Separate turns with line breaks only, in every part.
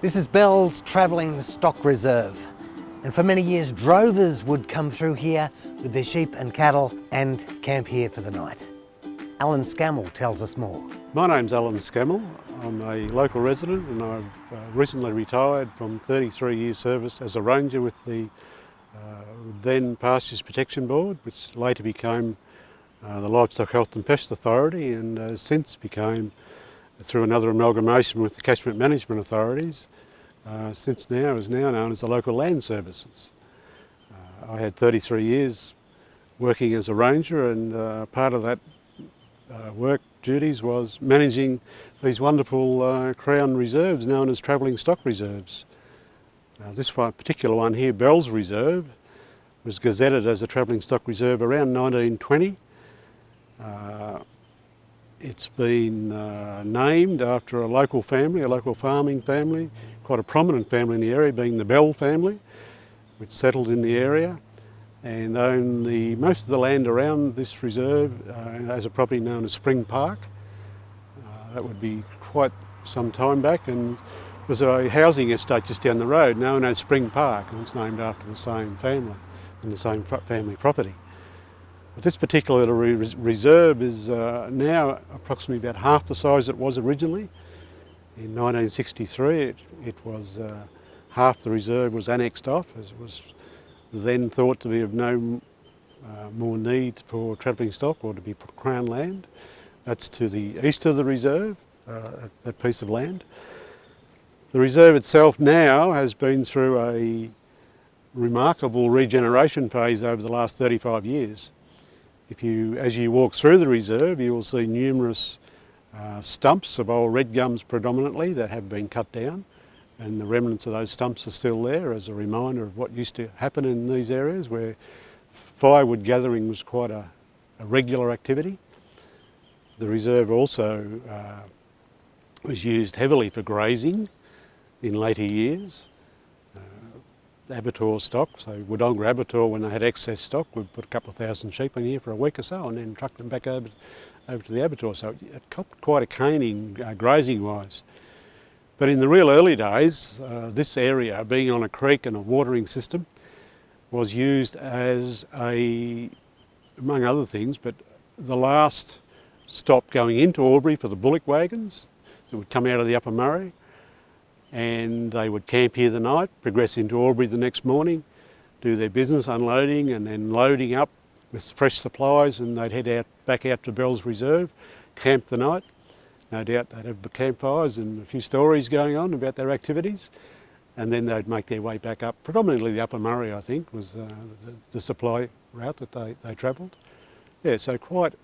This is Bell's Travelling Stock Reserve, and for many years drovers would come through here with their sheep and cattle and camp here for the night. Allan Scammell tells us more.
My name's Allan Scammell. I'm a local resident and I've recently retired from 33 years service as a ranger with the then Pastures Protection Board, which later became the Livestock Health and Pest Authority, and since became, through another amalgamation with the Catchment Management Authorities, since now is now known as the Local Land Services. I had 33 years working as a ranger, and part of that work duties was managing these wonderful Crown reserves known as travelling stock reserves. This particular one here, Bell's Reserve, was gazetted as a travelling stock reserve around 1920. It's been named after a local family, a local farming family, quite a prominent family in the area, being the Bell family, which settled in the area and owned most of the land around this reserve as a property known as Spring Park. That would be quite some time back, and was a housing estate just down the road known as Spring Park, and it's named after the same family and the same family property. But this particular reserve is now approximately about half the size it was originally. In 1963 it was half the reserve was annexed off, as it was then thought to be of no more need for travelling stock or to be Crown land. That's to the east of the reserve, that piece of land. The reserve itself now has been through a remarkable regeneration phase over the last 35 years. As you walk through the reserve, you will see numerous stumps of old red gums predominantly that have been cut down, and the remnants of those stumps are still there as a reminder of what used to happen in these areas where firewood gathering was quite a regular activity. The reserve also was used heavily for grazing in later years. Abattoir stock, so Wodonga Abattoir, when they had excess stock, would put a couple of thousand sheep in here for a week or so and then truck them back over to the abattoir. So it got quite a caning grazing wise. But in the real early days, this area, being on a creek and a watering system, was used as among other things, but the last stop going into Albury for the bullock wagons that would come out of the Upper Murray, and they would camp here the night, progress into Albury the next morning, do their business unloading and then loading up with fresh supplies, and they'd head back out to Bell's Reserve, camp the night. No doubt they'd have campfires and a few stories going on about their activities, and then they'd make their way back up. Predominantly the Upper Murray, I think, was the supply route that they travelled. Yeah, so quite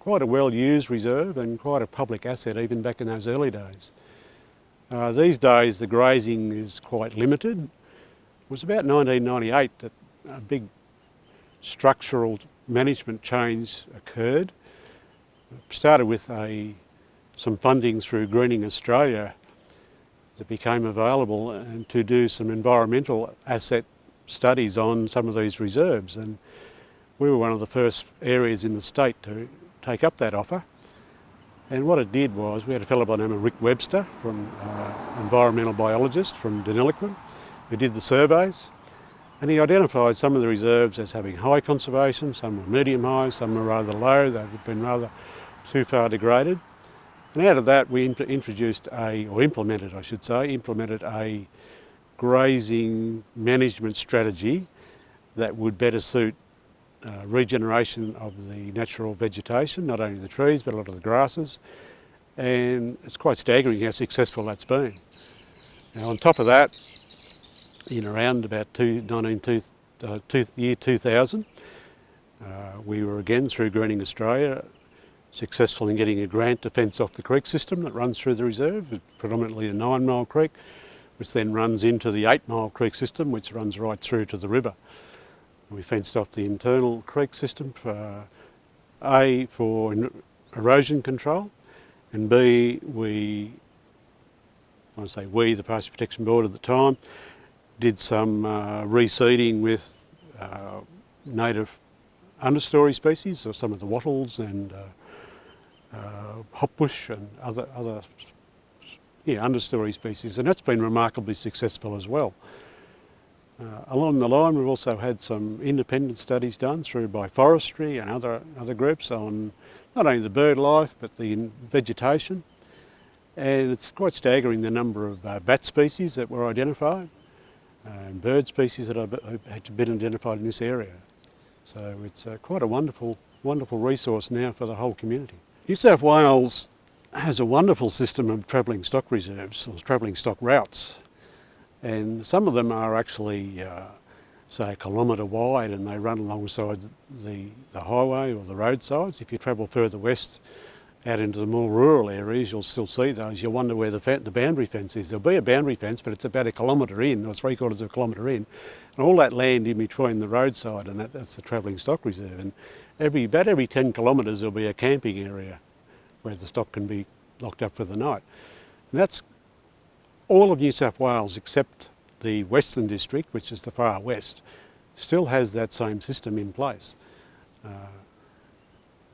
a well-used reserve and quite a public asset even back in those early days. These days the grazing is quite limited. It was about 1998 that a big structural management change occurred. It started with some funding through Greening Australia that became available, and to do some environmental asset studies on some of these reserves, and we were one of the first areas in the state to take up that offer. And what it did was, we had a fellow by the name of Rick Webster, environmental biologist from Deniliquin, who did the surveys, and he identified some of the reserves as having high conservation, some were medium high, some were rather low, they had been rather too far degraded. And out of that we implemented a grazing management strategy that would better suit regeneration of the natural vegetation, not only the trees but a lot of the grasses, and it's quite staggering how successful that's been. Now on top of that, in around about year 2000, we were again through Greening Australia successful in getting a grant to fence off the creek system that runs through the reserve, predominantly a 9 Mile Creek, which then runs into the 8 Mile Creek system, which runs right through to the river. We fenced off the internal creek system for erosion control, and B, the Pastures Protection Board at the time, did some reseeding with native understory species, so some of the wattles and hopbush and other understory species, and that's been remarkably successful as well. Along the line, we've also had some independent studies done by forestry and other groups on not only the bird life but the vegetation, and it's quite staggering the number of bat species that were identified and bird species that have been identified in this area. So it's quite a wonderful resource now for the whole community. New South Wales has a wonderful system of travelling stock reserves, or travelling stock routes, and some of them are actually say a kilometre wide, and they run alongside the highway or the roadsides. If you travel further west out into the more rural areas, you'll still see those. You'll wonder where the boundary fence is. There'll be a boundary fence, but it's about a kilometre in, or 3/4 of a kilometre in, and all that land in between the roadside and that's the travelling stock reserve. And about every 10 kilometres there'll be a camping area where the stock can be locked up for the night. And that's all of New South Wales except the Western District, which is the far west, still has that same system in place.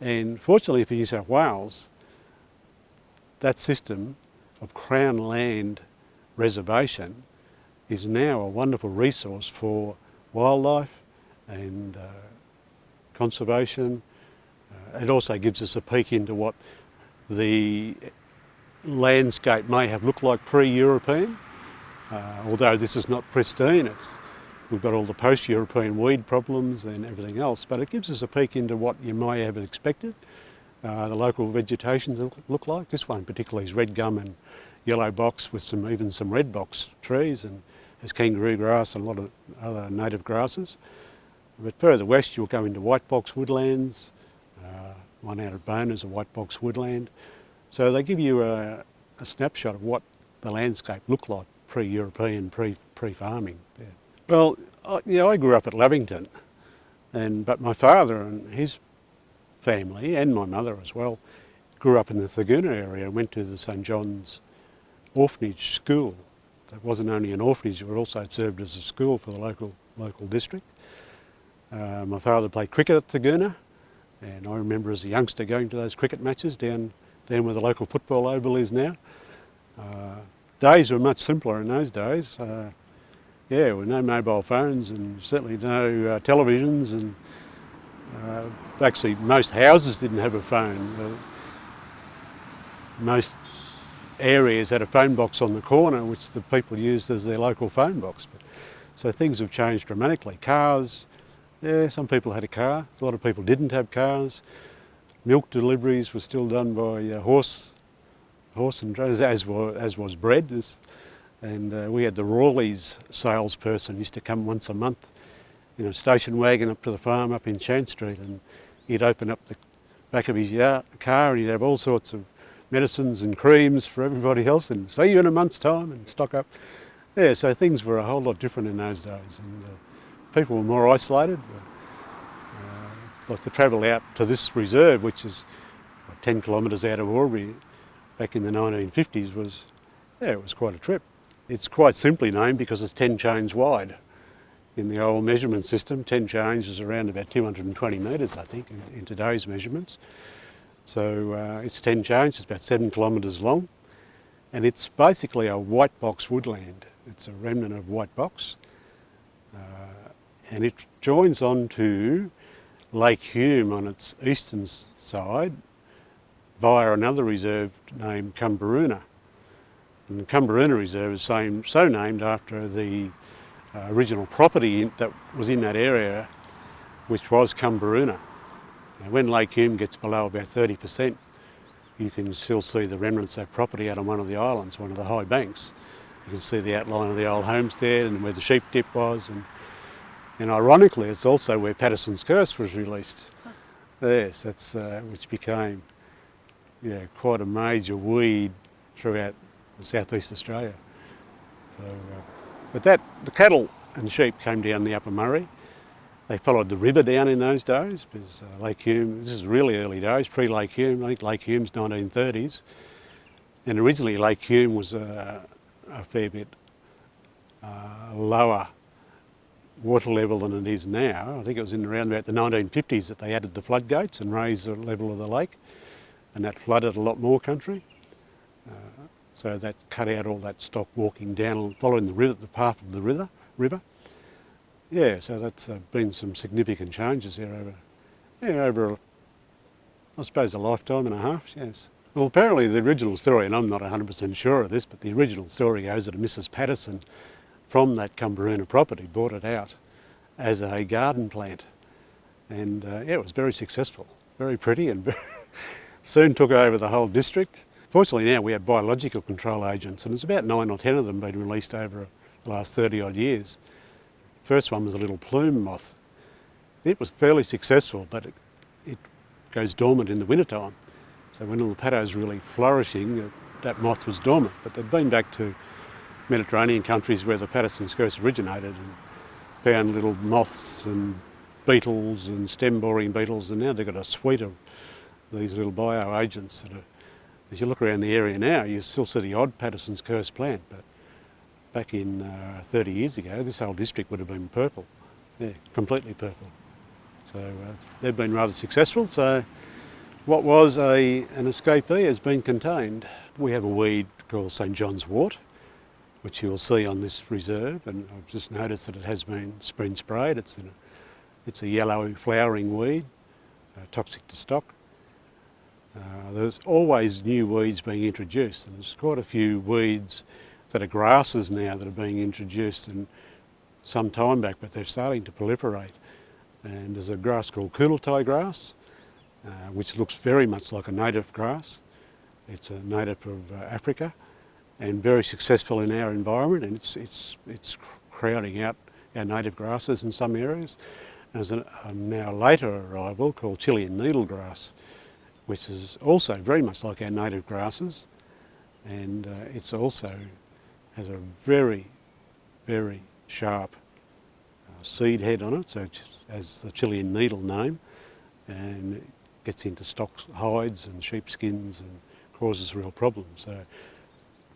And fortunately for New South Wales, that system of Crown land reservation is now a wonderful resource for wildlife and conservation. It also gives us a peek into what the landscape may have looked like pre-European, although this is not pristine. We've got all the post-European weed problems and everything else, but it gives us a peek into what you may have expected the local vegetation to look like. This one particularly is red gum and yellow box with even some red box trees, and there's kangaroo grass and a lot of other native grasses. But further west you'll go into white box woodlands. One out at Bone is a white box woodland. So they give you a snapshot of what the landscape looked like pre-European, pre-farming. Yeah. Well, I grew up at Lavington, but my father and his family, and my mother as well, grew up in the Thurgoona area, went to the St John's orphanage school. It wasn't only an orphanage, but also served as a school for the local district. My father played cricket at Thurgoona, and I remember as a youngster going to those cricket matches down where the local football oval is now. Days were much simpler in those days. There were no mobile phones and certainly no televisions, and actually most houses didn't have a phone. Most areas had a phone box on the corner which the people used as their local phone box. So things have changed dramatically. Cars, some people had a car, a lot of people didn't have cars. Milk deliveries were still done by horse and drivers, as was bread. And we had the Rawleys salesperson used to come once a month in a station wagon up to the farm up in Chant Street, and he'd open up the back of his car and he'd have all sorts of medicines and creams for everybody else, and see you in a month's time, and stock up. Yeah, so things were a whole lot different in those days, and people were more isolated. Like to travel out to this reserve, which is 10 kilometres out of Albury, back in the 1950s it was quite a trip. It's quite simply named because it's 10 chains wide. In the old measurement system, 10 chains is around about 220 metres, I think, in today's measurements. So it's 10 chains, it's about 7 kilometres long, and it's basically a white box woodland. It's a remnant of white box, and it joins on to Lake Hume on its eastern side via another reserve named Cumberuna. And the Cumberuna Reserve is so named after the original property that was in that area, which was Cumberuna. Now, when Lake Hume gets below about 30%, you can still see the remnants of that property out on one of the islands, one of the high banks. You can see the outline of the old homestead and where the sheep dip was, and ironically it's also where Patterson's Curse was released. Yes, that's which became quite a major weed throughout southeast Australia. So, but the cattle and sheep came down the Upper Murray. They followed the river down in those days, because Lake Hume, this is really early days, pre-Lake Hume. I think Lake Hume's 1930s. And originally Lake Hume was a fair bit lower water level than it is now. I think it was in around about the 1950s that they added the floodgates and raised the level of the lake, and that flooded a lot more country. So that cut out all that stock walking down, following the path of the river. Yeah, so that's been some significant changes there over, I suppose, a lifetime and a half, yes. Well, apparently the original story, and I'm not 100% sure of this, but the original story goes that Mrs. Patterson from that Cumberuna property bought it out as a garden plant. And yeah, it was very successful, very pretty, and soon took over the whole district. Fortunately now we have biological control agents, and there's about 9 or 10 of them been released over the last 30 odd years. First one was a little plume moth. It was fairly successful, but it goes dormant in the wintertime. So when all the paddow's really flourishing, that moth was dormant. But they've been back to Mediterranean countries where the Patterson's curse originated and found little moths and beetles and stem-boring beetles, and now they've got a suite of these little bioagents that are, as you look around the area now, you still see the odd Patterson's curse plant, but back in 30 years ago, this whole district would have been purple. Yeah, completely purple. So they've been rather successful. So what was an escapee has been contained. We have a weed called St. John's wort, which you'll see on this reserve, and I've just noticed that it has been sprayed. It's a yellow flowering weed, toxic to stock. There's always new weeds being introduced, and there's quite a few weeds that are grasses now that are being introduced and some time back, but they're starting to proliferate. And there's a grass called Kooltai grass, which looks very much like a native grass. It's a native of Africa and very successful in our environment, and it's crowding out our native grasses in some areas. There's a now later arrival called Chilean needlegrass, which is also very much like our native grasses, and it's also has a very, very sharp seed head on it, so it has the Chilean needle name, and it gets into stocks, hides and sheepskins and causes real problems. So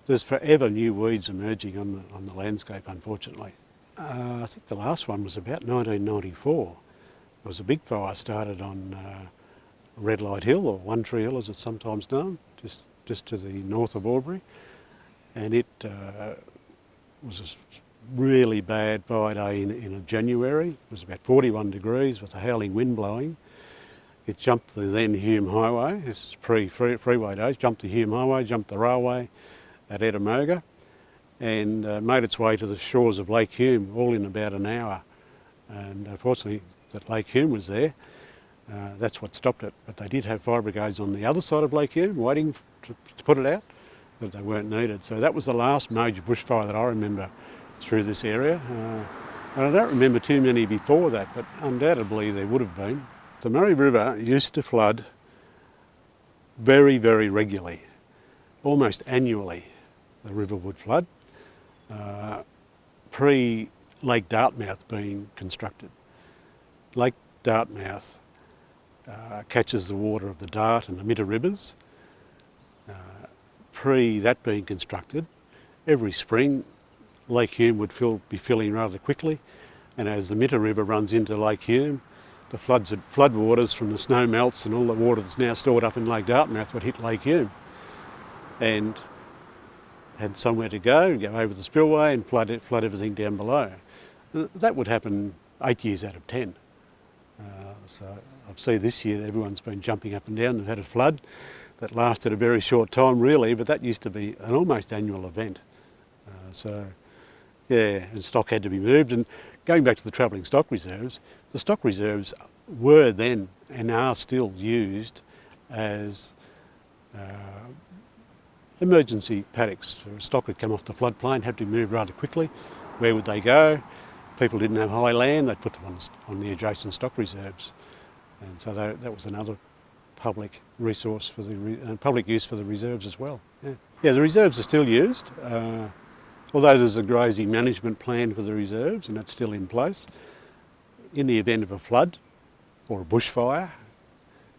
there's forever new weeds emerging on the landscape, unfortunately. I think the last one was about 1994. There was a big fire started on Red Light Hill, or One Tree Hill as it's sometimes known, just to the north of Albury, and it was a really bad fire day in January. It was about 41 degrees with a howling wind blowing. It jumped the then Hume Highway, this is pre-freeway days, jumped the Hume Highway, jumped the railway at Eddamoga, and made its way to the shores of Lake Hume all in about an hour. And fortunately that Lake Hume was there. That's what stopped it, but they did have fire brigades on the other side of Lake Hume waiting to put it out, but they weren't needed. So that was the last major bushfire that I remember through this area. And I don't remember too many before that, but undoubtedly there would have been. The Murray River used to flood very, very regularly, almost annually the river would flood, pre-Lake Dartmouth being constructed. Lake Dartmouth catches the water of the Dart and the Mitter rivers. Pre that being constructed, every spring Lake Hume would be filling rather quickly, and as the Mitter River runs into Lake Hume, the flood waters from the snow melts and all the water that's now stored up in Lake Dartmouth would hit Lake Hume and had somewhere to go over the spillway and flood everything down below. That would happen 8 years out of 10. So I've seen this year everyone's been jumping up and down. They've had a flood that lasted a very short time really, but that used to be an almost annual event. So yeah, and stock had to be moved. And going back to the travelling stock reserves, the stock reserves were then and are still used as emergency paddocks. So stock had come off the floodplain, had to be moved rather quickly. Where would they go? People didn't have high land, they'd put them on the adjacent stock reserves. And so that was another public resource for the public use for the reserves as well. Yeah, the reserves are still used, although there's a grazing management plan for the reserves and that's still in place. In the event of a flood or a bushfire,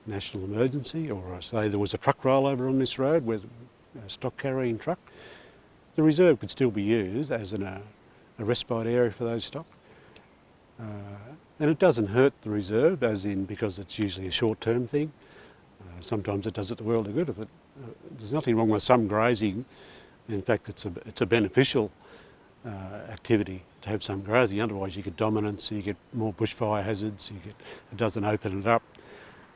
national emergency, or say there was a truck rollover on this road with a stock carrying truck, the reserve could still be used as a respite area for those stock. And it doesn't hurt the reserve, as in because it's usually a short-term thing. Sometimes it does it the world of good. There's nothing wrong with some grazing In fact, it's a beneficial activity to have some grazing. Otherwise, you get dominance, you get more bushfire hazards. It doesn't open it up.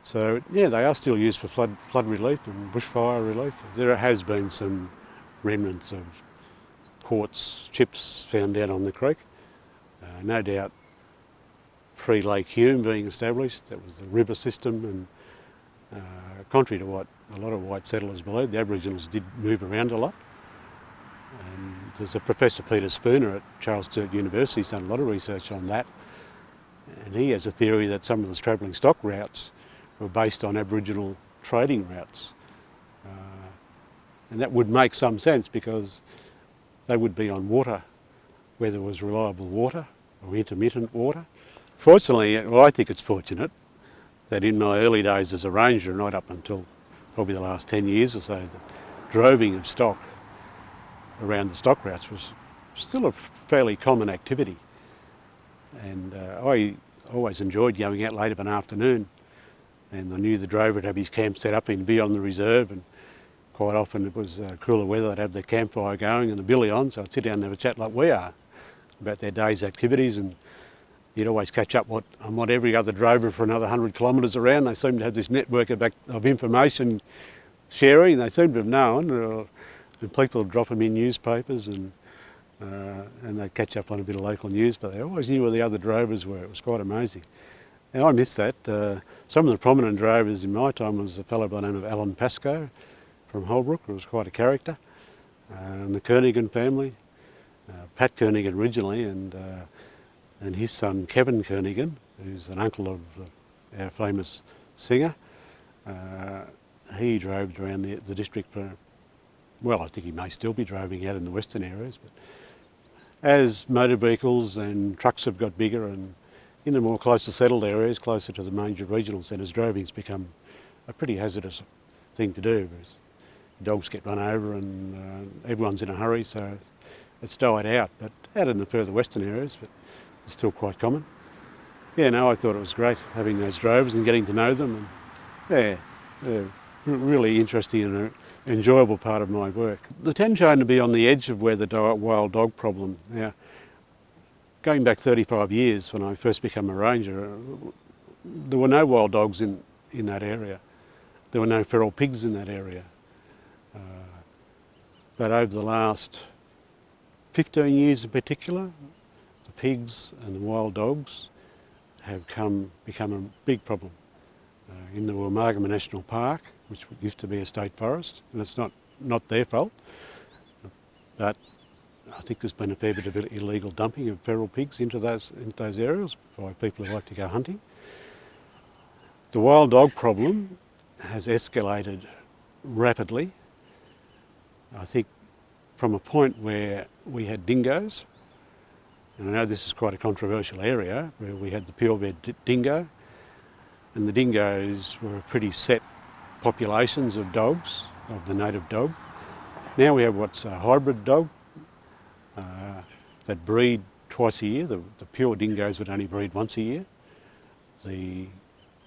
So yeah, they are still used for flood relief and bushfire relief. There has been some remnants of quartz chips found down on the creek. No doubt, pre-Lake Hume being established, that was the river system, and contrary to what a lot of white settlers believed, the Aboriginals did move around a lot. And there's a Professor Peter Spooner at Charles Sturt University who's done a lot of research on that, and he has a theory that some of the travelling stock routes were based on Aboriginal trading routes. And that would make some sense because they would be on water where there was reliable water or intermittent water. Fortunately, well, I think it's fortunate that in my early days as a ranger, and right up until probably the last 10 years or so, the droving of stock around the stock routes was still a fairly common activity. And I always enjoyed going out late of an afternoon, and I knew the drover would have his camp set up and be on the reserve, and quite often it was cooler weather, they'd have their campfire going and the billy on, so I'd sit down and have a chat like we are about their day's activities, and you'd always catch up on what every other drover for another 100 kilometres around. They seem to have this network of information sharing. They seem to have known, and people would drop them in newspapers, and they'd catch up on a bit of local news, but they always knew where the other drovers were. It was quite amazing. And I miss that. Some of the prominent drovers in my time was a fellow by the name of Allan Pascoe from Holbrook, who was quite a character, and the Kernighan family, Pat Kernighan originally, and his son Kevin Kernighan, who's an uncle of our famous singer. He drove around the district for, well, I think he may still be droving out in the western areas, but as motor vehicles and trucks have got bigger, and in the more closer settled areas, closer to the major regional centres, droving's become a pretty hazardous thing to do. Because dogs get run over and everyone's in a hurry, so it's died out. But out in the further western areas, but it's still quite common. Yeah, no, I thought it was great having those drovers and getting to know them. And yeah, really interesting and enjoyable part of my work. The tend shown to be on the edge of where the wild dog problem. Now, going back 35 years when I first became a ranger, there were no wild dogs in that area. There were no feral pigs in that area. But over the last 15 years in particular, the pigs and the wild dogs have become a big problem. In the Womargama National Park, which used to be a state forest, and it's not their fault, but I think there's been a fair bit of illegal dumping of feral pigs into those areas by people who like to go hunting. The wild dog problem has escalated rapidly. I think from a point where we had dingoes, and I know this is quite a controversial area, where we had the purebred dingo, and the dingoes were pretty set populations of dogs, of the native dog. Now we have what's a hybrid dog that breed twice a year. The pure dingoes would only breed once a year. The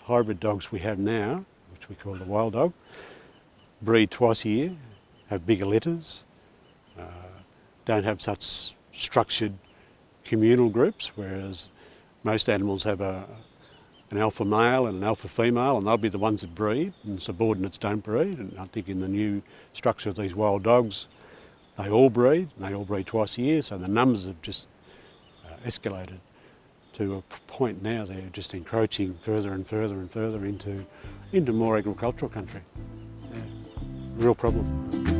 hybrid dogs we have now, which we call the wild dog, breed twice a year, have bigger litters, don't have such structured communal groups, whereas most animals have an alpha male and an alpha female, and they'll be the ones that breed, and subordinates don't breed. And I think in the new structure of these wild dogs, they all breed, and they all breed twice a year, so the numbers have just escalated to a point now they're just encroaching further and further and further into more agricultural country. Yeah, real problem.